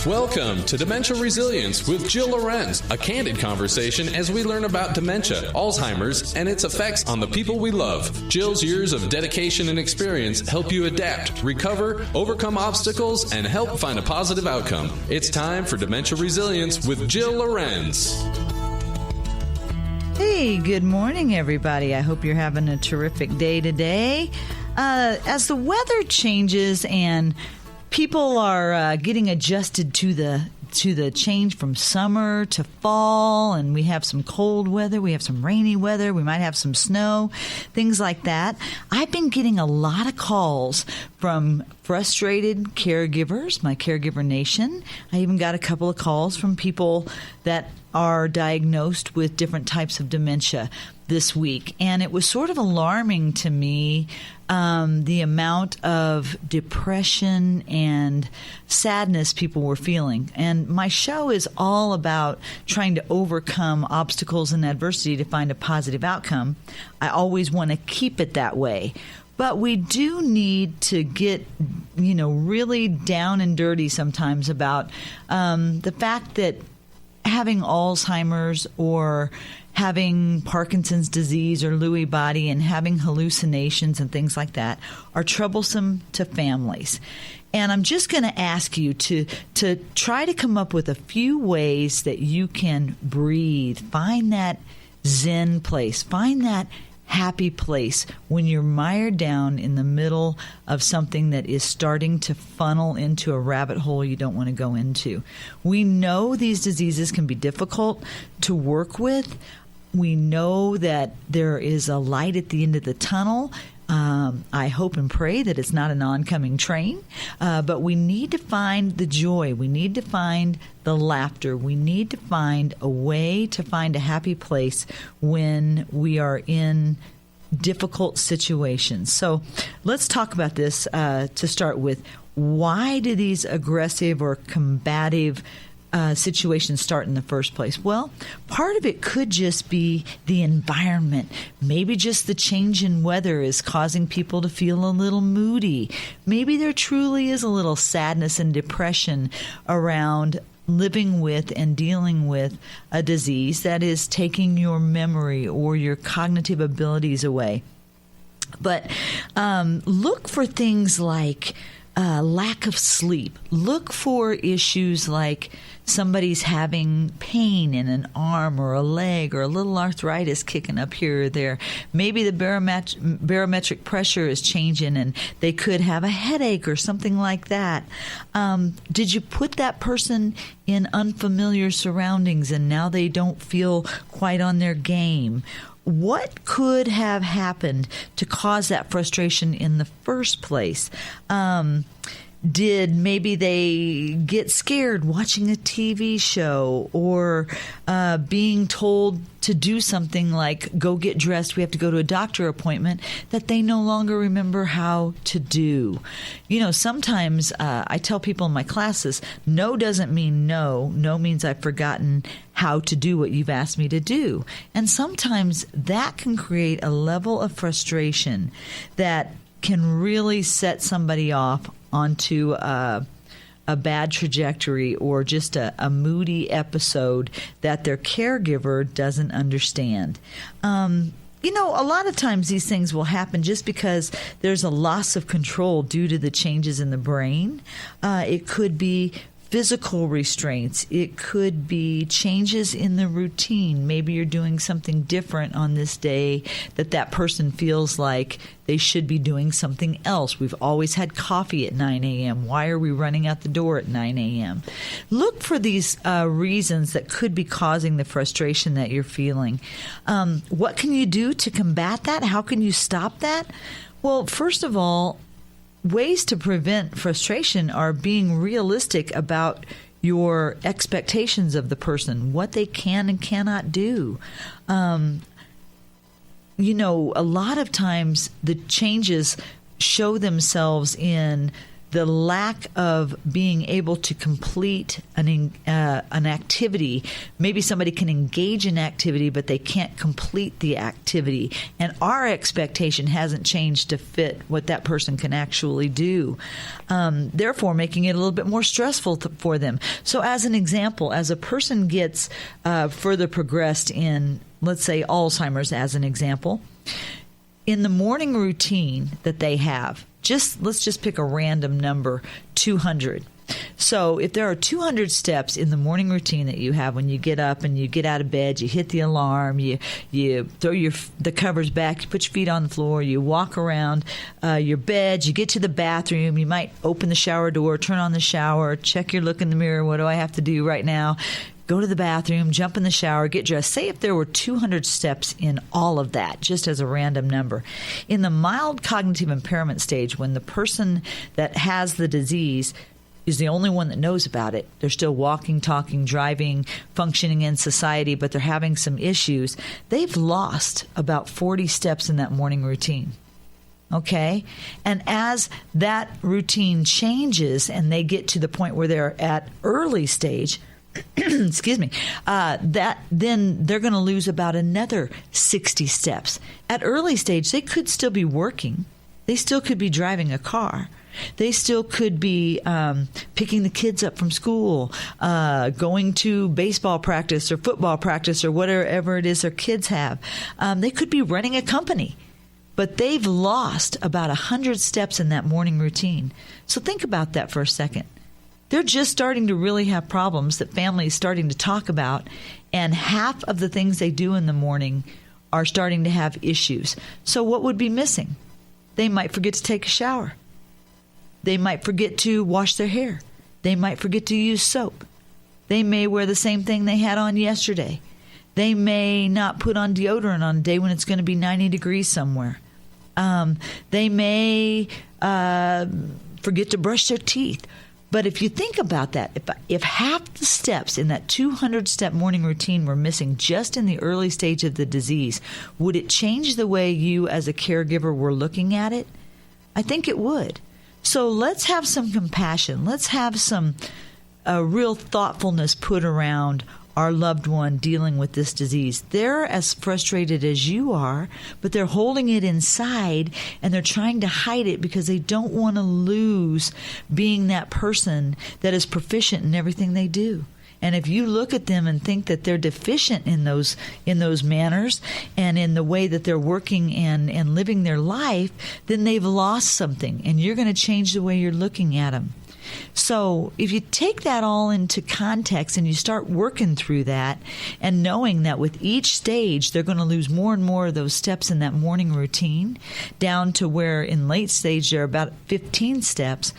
Welcome to Dementia Resilience with Jill Lorenz, a candid conversation as we learn about dementia, Alzheimer's, and its effects on the people we love. Jill's years of dedication and experience help you adapt, recover, overcome obstacles, and help find a positive outcome. It's time for Dementia Resilience with Jill Lorenz. Hey, good morning, everybody. I hope you're having a terrific day today. As the weather changes and people are getting adjusted to the change from summer to fall, and we have some cold weather, we have some rainy weather, we might have some snow, things like that. I've been getting a lot of calls from frustrated caregivers, my caregiver nation. I even got a couple of calls from people that are diagnosed with different types of dementia this week. And it was sort of alarming to me, the amount of depression and sadness people were feeling. And my show is all about trying to overcome obstacles and adversity to find a positive outcome. I always want to keep it that way. But we do need to get, really down and dirty sometimes about the fact that having Alzheimer's or having Parkinson's disease or Lewy body and having hallucinations and things like that are troublesome to families. And I'm just going to ask you to try to come up with a few ways that you can breathe, find that Zen place, find that happy place when you're mired down in the middle of something that is starting to funnel into a rabbit hole you don't want to go into. We know these diseases can be difficult to work with. We know that there is a light at the end of the tunnel. I hope and pray that it's not an oncoming train, but we need to find the joy. We need to find the laughter. We need to find a way to find a happy place when we are in difficult situations. So let's talk about this to start with. Why do these aggressive or combative situations start in the first place? Well, part of it could just be the environment. Maybe just the change in weather is causing people to feel a little moody. Maybe there truly is a little sadness and depression around living with and dealing with a disease that is taking your memory or your cognitive abilities away. But look for things like lack of sleep. Look for issues like somebody's having pain in an arm or a leg or a little arthritis kicking up here or there. Maybe the barometric pressure is changing and they could have a headache or something like that. Did you put that person in unfamiliar surroundings and now they don't feel quite on their game? What could have happened to cause that frustration in the first place? Did maybe they get scared watching a TV show or being told to do something like go get dressed, we have to go to a doctor appointment, that they no longer remember how to do? Sometimes I tell people in my classes, no doesn't mean no. No means I've forgotten how to do what you've asked me to do. And sometimes that can create a level of frustration that can really set somebody off onto a bad trajectory or just a moody episode that their caregiver doesn't understand. A lot of times these things will happen just because there's a loss of control due to the changes in the brain. It could be physical restraints. It could be changes in the routine. Maybe you're doing something different on this day that person feels like they should be doing something else. We've always had coffee at 9 a.m. Why are we running out the door at 9 a.m.? Look for these reasons that could be causing the frustration that you're feeling. What can you do to combat that? How can you stop that? Well, first of all, ways to prevent frustration are being realistic about your expectations of the person, what they can and cannot do. A lot of times the changes show themselves in the lack of being able to complete an activity. Maybe somebody can engage in activity, but they can't complete the activity. And our expectation hasn't changed to fit what that person can actually do, therefore making it a little bit more stressful for them. So as an example, as a person gets further progressed in, let's say, Alzheimer's as an example, in the morning routine that they have, let's just pick a random number, 200. So if there are 200 steps in the morning routine that you have when you get up and you get out of bed, you hit the alarm, you throw the covers back, you put your feet on the floor, you walk around your bed, you get to the bathroom, you might open the shower door, turn on the shower, check your look in the mirror, what do I have to do right now? Go to the bathroom, jump in the shower, get dressed. Say if there were 200 steps in all of that, just as a random number. In the mild cognitive impairment stage, when the person that has the disease is the only one that knows about it, they're still walking, talking, driving, functioning in society, but they're having some issues, they've lost about 40 steps in that morning routine. Okay? And as that routine changes and they get to the point where they're at early stage, excuse me, then they're going to lose about another 60 steps. At early stage, they could still be working. They still could be driving a car. They still could be picking the kids up from school, going to baseball practice or football practice or whatever it is their kids have. They could be running a company. But they've lost about 100 steps in that morning routine. So think about that for a second. They're just starting to really have problems that families starting to talk about, and half of the things they do in the morning are starting to have issues. So what would be missing? They might forget to take a shower. They might forget to wash their hair. They might forget to use soap. They may wear the same thing they had on yesterday. They may not put on deodorant on a day when it's going to be 90 degrees somewhere. They may forget to brush their teeth. But if you think about that, if half the steps in that 200-step morning routine were missing just in the early stage of the disease, would it change the way you as a caregiver were looking at it? I think it would. So let's have some compassion. Let's have some real thoughtfulness put around our loved one dealing with this disease. They're as frustrated as you are, but they're holding it inside and they're trying to hide it because they don't want to lose being that person that is proficient in everything they do. And if you look at them and think that they're deficient in those manners and in the way that they're working and living their life, then they've lost something, and you're going to change the way you're looking at them. So if you take that all into context and you start working through that and knowing that with each stage they're going to lose more and more of those steps in that morning routine, down to where in late stage there are about 15 steps,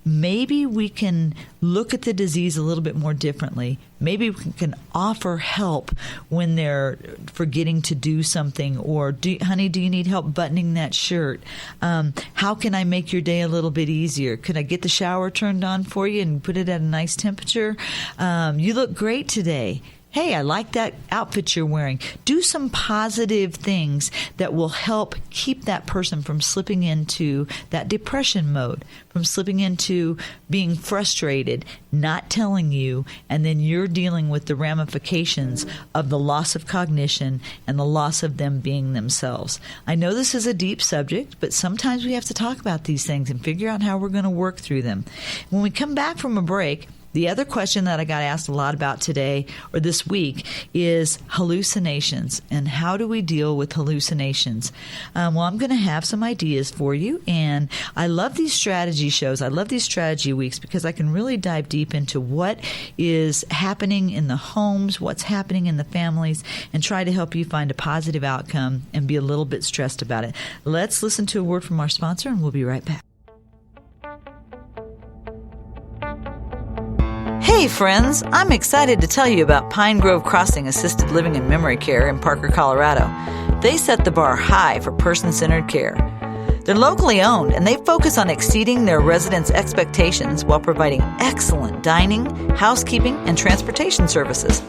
maybe we can look at the disease a little bit more differently. Maybe we can offer help when they're forgetting to do something, or honey, do you need help buttoning that shirt? How can I make your day a little bit easier? Could I get the shower turned on for you and put it at a nice temperature? You look great today. Hey, I like that outfit you're wearing. Do some positive things that will help keep that person from slipping into that depression mode, from slipping into being frustrated, not telling you, and then you're dealing with the ramifications of the loss of cognition and the loss of them being themselves. I know this is a deep subject, but sometimes we have to talk about these things and figure out how we're going to work through them. When we come back from a break, the other question that I got asked a lot about today or this week is hallucinations, and how do we deal with hallucinations? Well, I'm going to have some ideas for you, and I love these strategy shows. I love these strategy weeks because I can really dive deep into what is happening in the homes, what's happening in the families, and try to help you find a positive outcome and be a little bit stressed about it. Let's listen to a word from our sponsor, and we'll be right back. Hey friends, I'm excited to tell you about Pine Grove Crossing Assisted Living and Memory Care in Parker, Colorado. They set the bar high for person-centered care. They're locally owned, and they focus on exceeding their residents' expectations while providing excellent dining, housekeeping, and transportation services.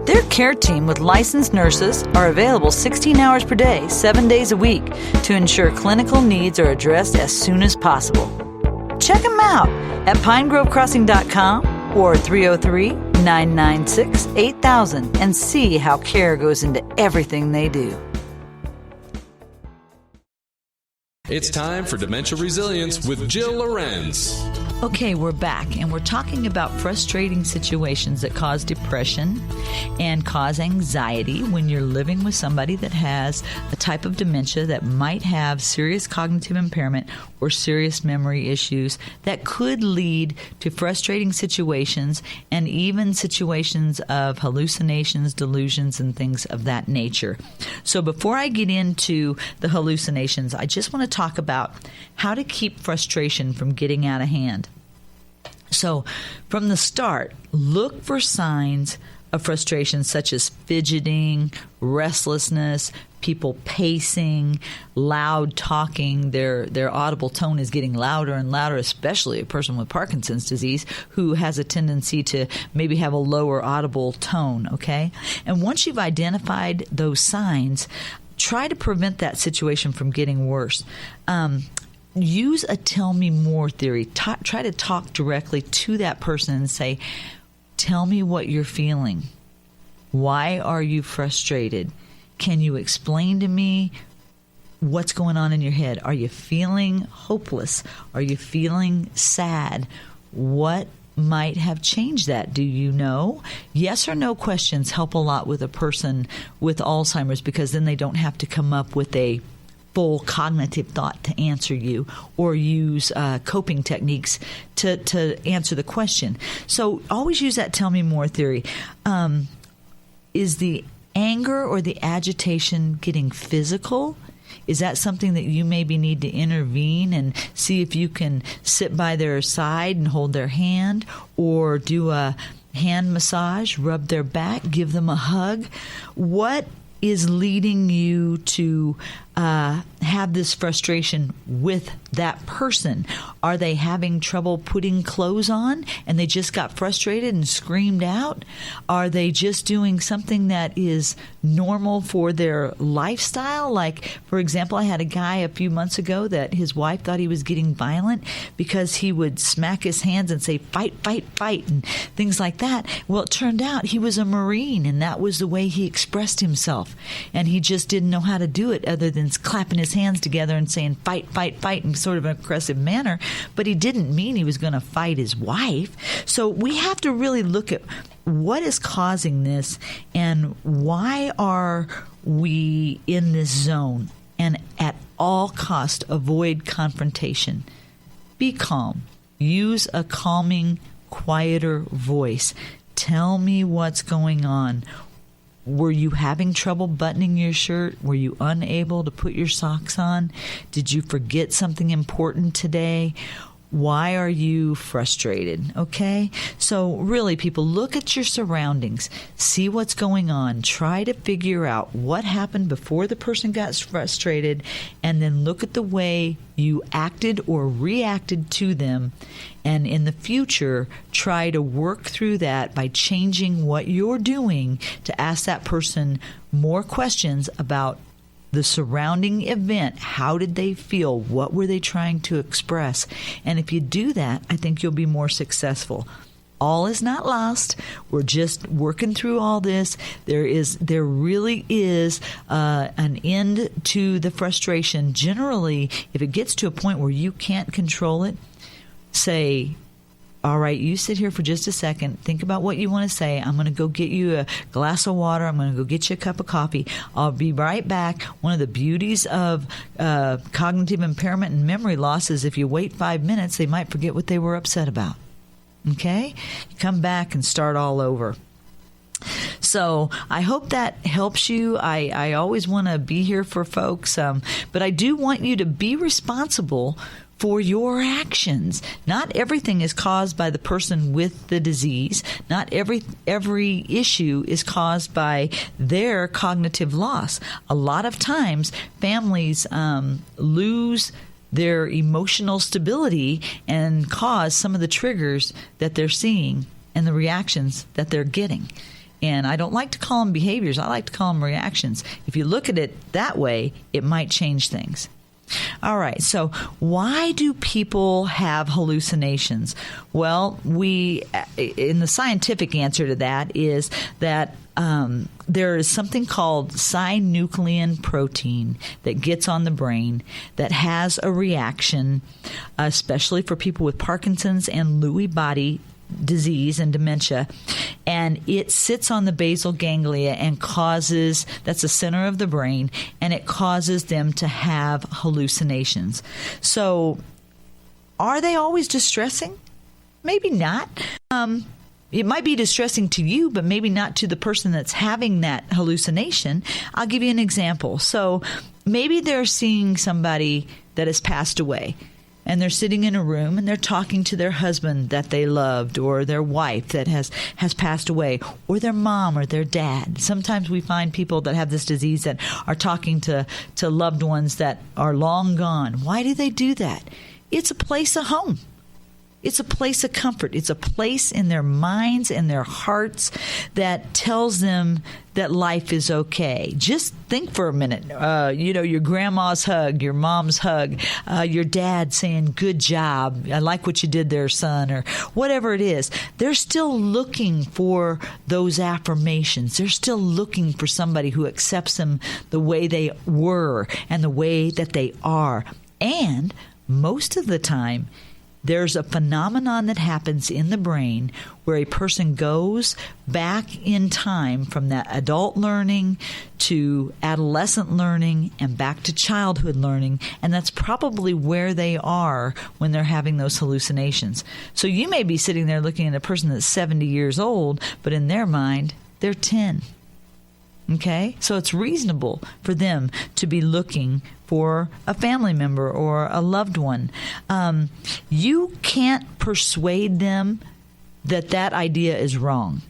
Their care team with licensed nurses are available 16 hours per day, 7 days a week, to ensure clinical needs are addressed as soon as possible. check them out at pinegrovecrossing.com or 303-996-8000 and see how care goes into everything they do. It's time for Dementia Resilience with Jill Lorenz. Okay, we're back, and we're talking about frustrating situations that cause depression and cause anxiety when you're living with somebody that has a type of dementia that might have serious cognitive impairment or serious memory issues that could lead to frustrating situations and even situations of hallucinations, delusions, and things of that nature. So before I get into the hallucinations, I just want to talk about how to keep frustration from getting out of hand. So from the start, look for signs of frustration such as fidgeting, restlessness, people pacing, loud talking. Their audible tone is getting louder and louder, especially a person with Parkinson's disease who has a tendency to maybe have a lower audible tone, okay? And once you've identified those signs, try to prevent that situation from getting worse. Use a tell me more theory. Try to talk directly to that person and say, tell me what you're feeling. Why are you frustrated? Can you explain to me what's going on in your head? Are you feeling hopeless? Are you feeling sad? What might have changed that? Do you know? Yes or no questions help a lot with a person with Alzheimer's, because then they don't have to come up with a full cognitive thought to answer you or use coping techniques to answer the question. So always use that tell me more theory. Is the anger or the agitation getting physical? Is that something that you maybe need to intervene and see if you can sit by their side and hold their hand, or do a hand massage, rub their back, give them a hug? What is leading you to have this frustration with that person? Are they having trouble putting clothes on and they just got frustrated and screamed out? Are they just doing something that is normal for their lifestyle? Like, for example, I had a guy a few months ago that his wife thought he was getting violent because he would smack his hands and say, fight, fight, fight, and things like that. Well, it turned out he was a Marine, and that was the way he expressed himself. And he just didn't know how to do it other than clapping his hands together and saying fight, fight, fight in sort of an aggressive manner. But he didn't mean he was going to fight his wife. So we have to really look at what is causing this and why are we in this zone, and at all cost avoid confrontation. Be calm. Use a calming, quieter voice. Tell me what's going on. Were you having trouble buttoning your shirt? Were you unable to put your socks on? Did you forget something important today? Why are you frustrated? Okay? So really, people, look at your surroundings. See what's going on. Try to figure out what happened before the person got frustrated, and then look at the way you acted or reacted to them. And in the future, try to work through that by changing what you're doing to ask that person more questions about the surrounding event. How did they feel? What were they trying to express? And if you do that, I think you'll be more successful. All is not lost. We're just working through all this. There really is an end to the frustration. Generally, if it gets to a point where you can't control it, say, all right, you sit here for just a second. Think about what you want to say. I'm going to go get you a glass of water. I'm going to go get you a cup of coffee. I'll be right back. One of the beauties of cognitive impairment and memory loss is if you wait 5 minutes, they might forget what they were upset about. Okay? You come back and start all over. So I hope that helps you. I always want to be here for folks, but I do want you to be responsible for your actions. Not everything is caused by the person with the disease. Not every issue is caused by their cognitive loss. A lot of times, families lose their emotional stability and cause some of the triggers that they're seeing and the reactions that they're getting. And I don't like to call them behaviors. I like to call them reactions. If you look at it that way, it might change things. All right. So why do people have hallucinations? Well, in the scientific answer to that is that there is something called synuclein protein that gets on the brain that has a reaction, especially for people with Parkinson's and Lewy body disease and dementia, and it sits on the basal ganglia and that's the center of the brain, and it causes them to have hallucinations. So are they always distressing? Maybe not. It might be distressing to you, but maybe not to the person that's having that hallucination. I'll give you an example. So maybe they're seeing somebody that has passed away, and they're sitting in a room and they're talking to their husband that they loved, or their wife that has passed away, or their mom or their dad. Sometimes we find people that have this disease that are talking to loved ones that are long gone. Why do they do that? It's a place of home. It's a place of comfort. It's a place in their minds and their hearts that tells them that life is okay. Just think for a minute. Your grandma's hug, your mom's hug, your dad saying, "Good job. I like what you did there, son," or whatever it is. They're still looking for those affirmations. They're still looking for somebody who accepts them the way they were and the way that they are. And most of the time, there's a phenomenon that happens in the brain where a person goes back in time from that adult learning to adolescent learning and back to childhood learning, and that's probably where they are when they're having those hallucinations. So you may be sitting there looking at a person that's 70 years old, but in their mind, they're 10. Okay? So it's reasonable for them to be looking for a family member or a loved one. You can't persuade them that idea is wrong.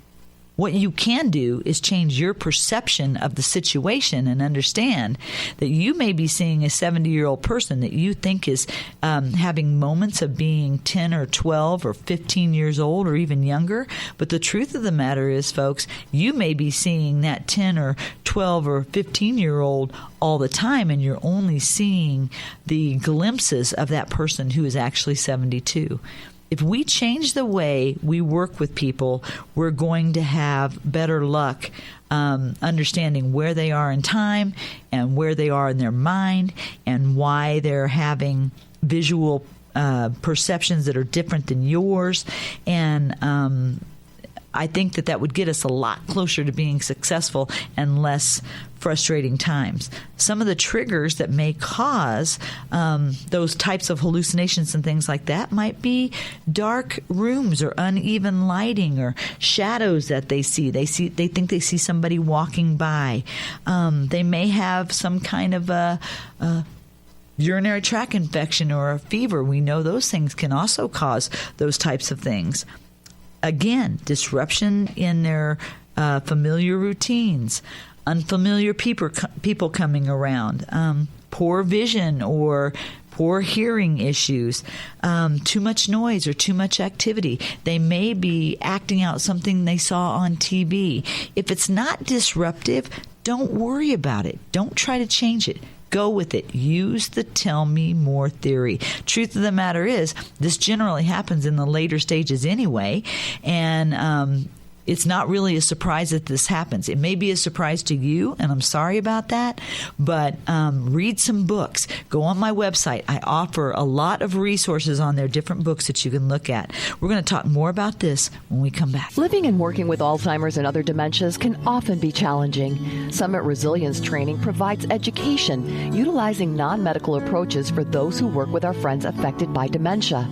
What you can do is change your perception of the situation and understand that you may be seeing a 70-year-old person that you think is having moments of being 10 or 12 or 15 years old or even younger. But the truth of the matter is, folks, you may be seeing that 10 or 12 or 15-year-old all the time, and you're only seeing the glimpses of that person who is actually 72. If we change the way we work with people, we're going to have better luck understanding where they are in time and where they are in their mind and why they're having visual perceptions that are different than yours. And I think that would get us a lot closer to being successful and less frustrating times. Some of the triggers that may cause those types of hallucinations and things like that might be dark rooms or uneven lighting or shadows that they see. They think they see somebody walking by. They may have some kind of a urinary tract infection or a fever. We know those things can also cause those types of things. Again, disruption in their familiar routines, unfamiliar people coming around, poor vision or poor hearing issues, too much noise or too much activity. They may be acting out something they saw on TV. If it's not disruptive, don't worry about it. Don't try to change it. Go with it. Use the tell me more theory. Truth of the matter is, this generally happens in the later stages anyway, and it's not really a surprise that this happens. It may be a surprise to you, and I'm sorry about that, but read some books. Go on my website. I offer a lot of resources on there, different books that you can look at. We're going to talk more about this when we come back. Living and working with Alzheimer's and other dementias can often be challenging. Summit Resilience Training provides education utilizing non-medical approaches for those who work with our friends affected by dementia.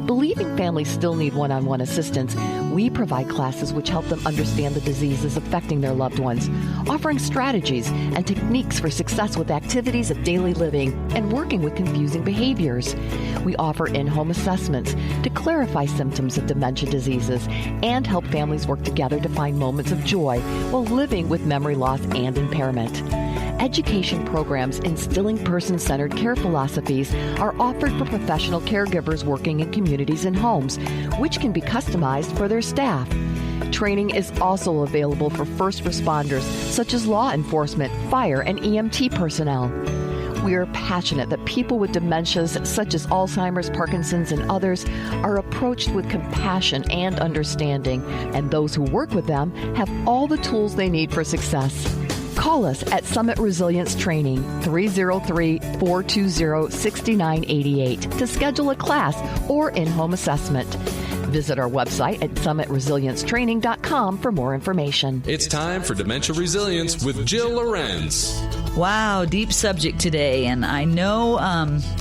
Believing families still need one-on-one assistance, we provide classes which help them understand the diseases affecting their loved ones, offering strategies and techniques for success with activities of daily living and working with confusing behaviors. We offer in-home assessments to clarify symptoms of dementia diseases and help families work together to find moments of joy while living with memory loss and impairment. Education programs instilling person-centered care philosophies are offered for professional caregivers working in communities and homes, which can be customized for their staff. Training is also available for first responders, such as law enforcement, fire, and EMT personnel. We are passionate that people with dementias such as Alzheimer's, Parkinson's, and others are approached with compassion and understanding, and those who work with them have all the tools they need for success. Call us at Summit Resilience Training, 303-420-6988 to schedule a class or in-home assessment. Visit our website at summitresiliencetraining.com for more information. It's time for Dementia Resilience with Jill Lorenz. Wow, deep subject today, and I know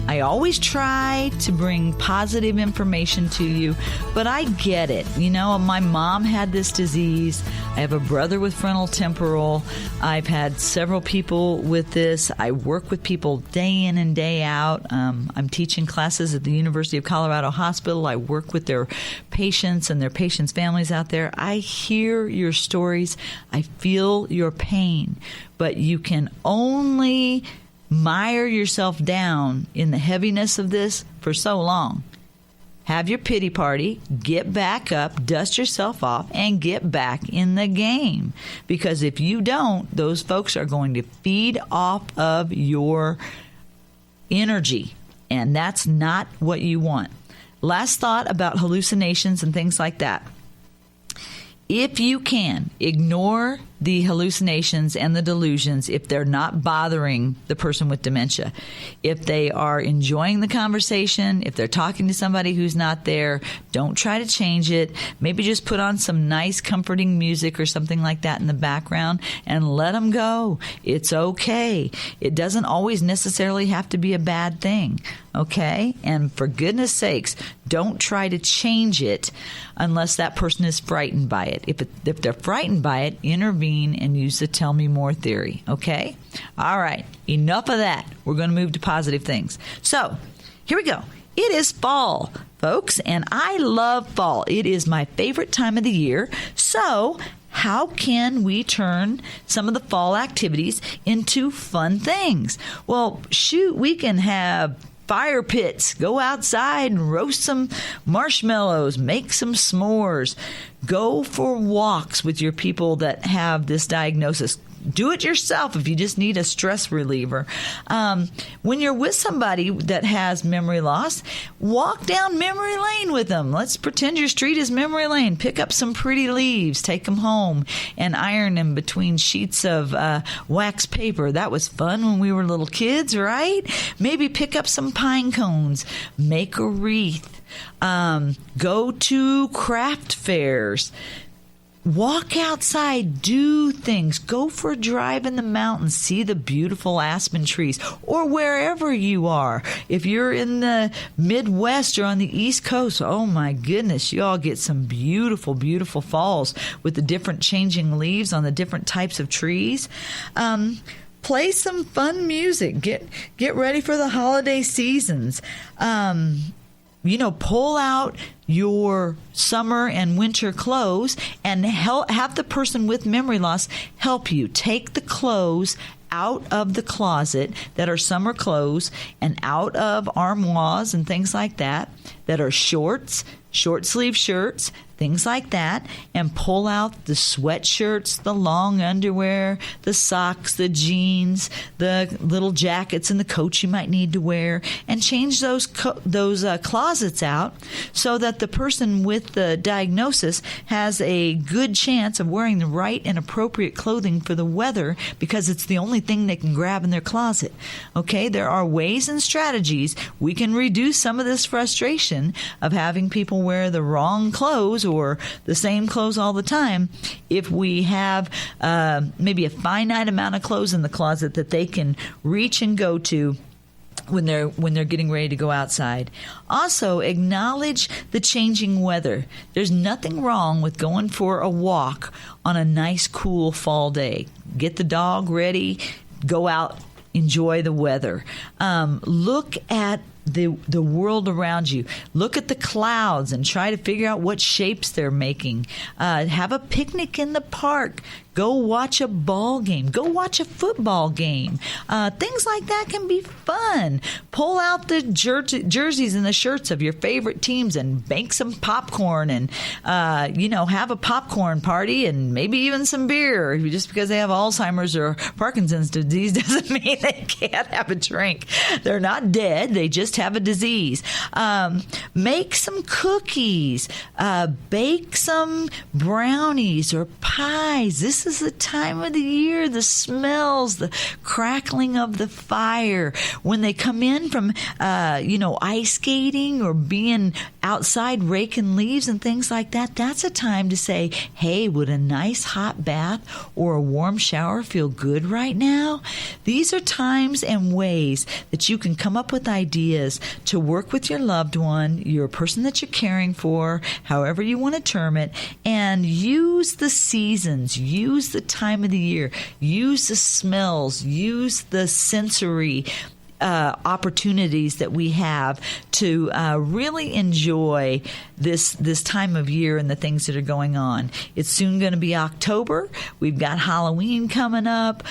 I always try to bring positive information to you, but I get it. You know, my mom had this disease. I have a brother with frontal temporal. I've had several people with this. I work with people day in and day out. I'm teaching classes at the University of Colorado Hospital. I work with their patients and their patients' families out there. I hear your stories. I feel your pain. But you can only mire yourself down in the heaviness of this for so long. Have your pity party, get back up, dust yourself off, and get back in the game. Because if you don't, those folks are going to feed off of your energy, and that's not what you want. Last thought about hallucinations and things like that. If you can, ignore the hallucinations and the delusions if they're not bothering the person with dementia. If they are enjoying the conversation, if they're talking to somebody who's not there, don't try to change it. Maybe just put on some nice, comforting music or something like that in the background and let them go. It's okay. It doesn't always necessarily have to be a bad thing, okay? And for goodness sakes, don't try to change it unless that person is frightened by it. If they're frightened by it, intervene and use the tell me more theory, okay? All right, enough of that. We're going to move to positive things. So, here we go. It is fall, folks, and I love fall. It is my favorite time of the year. So, how can we turn some of the fall activities into fun things? Well, shoot, we can have fire pits, go outside and roast some marshmallows, make some s'mores, go for walks with your people that have this diagnosis. Do it yourself if you just need a stress reliever. When you're with somebody that has memory loss, walk down memory lane with them. Let's pretend your street is memory lane. Pick up some pretty leaves, take them home, and iron them between sheets of wax paper. That was fun when we were little kids, right? Maybe pick up some pine cones, make a wreath, go to craft fairs. Walk outside, do things, go for a drive in the mountains, see the beautiful aspen trees, or wherever you are. If you're in the Midwest or on the East Coast, oh my goodness, you all get some beautiful, beautiful falls with the different changing leaves on the different types of trees. Play some fun music. Get ready for the holiday seasons. Pull out your summer and winter clothes and have the person with memory loss help you. Take the clothes out of the closet that are summer clothes and out of armoires and things like that are shorts, short sleeve shirts, things like that, and pull out the sweatshirts, the long underwear, the socks, the jeans, the little jackets and the coats you might need to wear, and change those closets out so that the person with the diagnosis has a good chance of wearing the right and appropriate clothing for the weather because it's the only thing they can grab in their closet. Okay, there are ways and strategies we can reduce some of this frustration of having people wear the wrong clothes or the same clothes all the time if we have maybe a finite amount of clothes in the closet that they can reach and go to when they're getting ready to go outside. Also, acknowledge the changing weather. There's nothing wrong with going for a walk on a nice, cool fall day. Get the dog ready, go out, enjoy the weather. Look at the world around you. Look at the clouds and try to figure out what shapes they're making. Have a picnic in the park. Go watch a ball game. Go watch a football game. Things like that can be fun. Pull out the jerseys and the shirts of your favorite teams and bake some popcorn and, have a popcorn party and maybe even some beer. Just because they have Alzheimer's or Parkinson's disease doesn't mean they can't have a drink. They're not dead. They just have a disease. Make some cookies. Bake some brownies or pies. This is the time of the year. The smells, the crackling of the fire. When they come in from, ice skating or being outside raking leaves and things like that, that's a time to say, hey, would a nice hot bath or a warm shower feel good right now? These are times and ways that you can come up with ideas to work with your loved one, your person that you're caring for, however you want to term it, and use the seasons, use the time of the year, use the smells, use the sensory opportunities that we have to really enjoy this time of year and the things that are going on. It's soon going to be October. We've got Halloween coming up.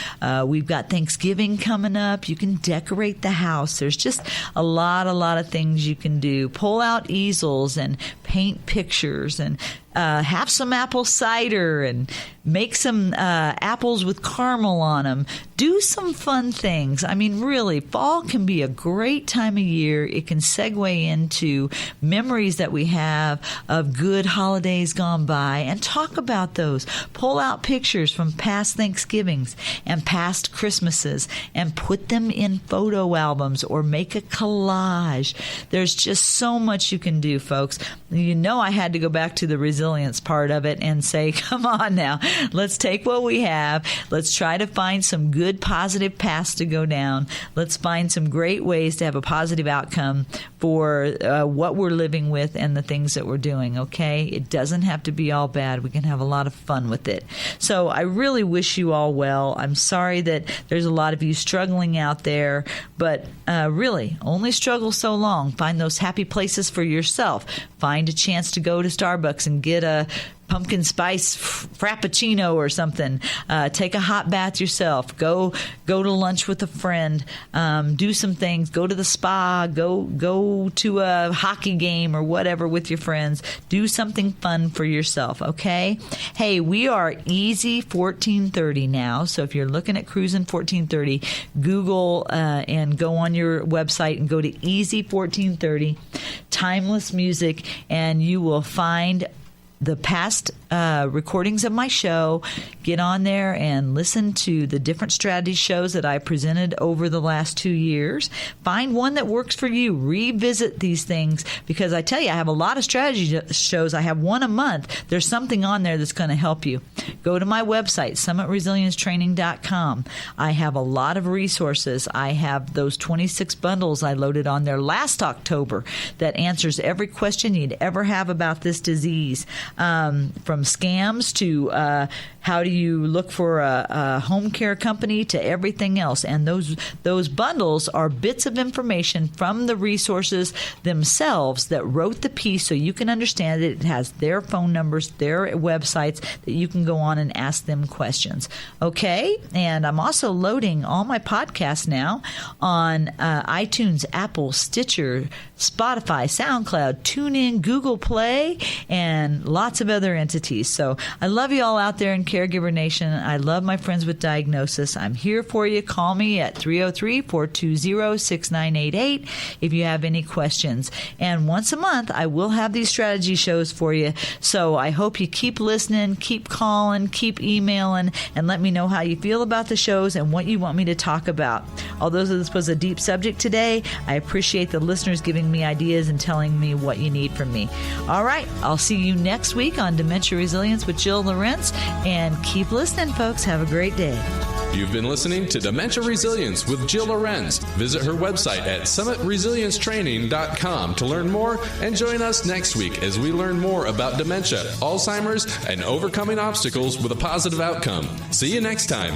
We've got Thanksgiving coming up. You can decorate the house. There's just a lot of things you can do. Pull out easels and paint pictures and have some apple cider and make some apples with caramel on them. Do some fun things. I mean, really, fall can be a great time of year. It can segue into memories that we have of good holidays gone by and talk about those. Pull out pictures from past Thanksgivings and past Christmases and put them in photo albums or make a collage. There's just so much you can do, folks. I had to go back to the resilience part of it and say, come on now, let's take what we have. Let's try to find some good positive paths to go down. Let's find some great ways to have a positive outcome for what we're living with and the things that we're doing, okay? It doesn't have to be all bad. We can have a lot of fun with it. So I really wish you all well. I'm sorry that there's a lot of you struggling out there, but really, only struggle so long. Find those happy places for yourself. Find a chance to go to Starbucks and get a pumpkin spice frappuccino or something. Take a hot bath yourself. Go to lunch with a friend. Do some things. Go to the spa. Go to a hockey game or whatever with your friends. Do something fun for yourself, okay? Hey, we are Easy 1430 now. So if you're looking at Cruising 1430, Google and go on your website and go to Easy 1430, Timeless Music, and you will find the past recordings of my show. Get on there and listen to the different strategy shows that I presented over the last 2 years. Find one that works for you. Revisit these things, because I tell you, I have a lot of strategy shows. I have one a month. There's something on there that's going to help you. Go to my website, summitresiliencetraining.com. I have a lot of resources. I have those 26 bundles I loaded on there last October that answers every question you'd ever have about this disease. From scams to how do you look for a home care company to everything else. And those bundles are bits of information from the resources themselves that wrote the piece, so you can understand it. It has their phone numbers, their websites that you can go on and ask them questions. Okay? And I'm also loading all my podcasts now on iTunes, Apple, Stitcher, Spotify, SoundCloud, TuneIn, Google Play, and lots of other entities. So I love you all out there in Caregiver Nation. I love my friends with diagnosis. I'm here for you. Call me at 303-420-6988 if you have any questions. And once a month, I will have these strategy shows for you. So I hope you keep listening, keep calling, keep emailing, and let me know how you feel about the shows and what you want me to talk about. Although this was a deep subject today, I appreciate the listeners giving me ideas and telling me what you need from me. All right, I'll see you next week on Dementia Resilience with Jill Lorenz, and keep listening, folks. Have a great day. You've been listening to Dementia Resilience with Jill Lorenz. Visit her website at summitresiliencetraining.com to learn more, and join us next week as we learn more about dementia, Alzheimer's, and overcoming obstacles with a positive outcome. See you next time.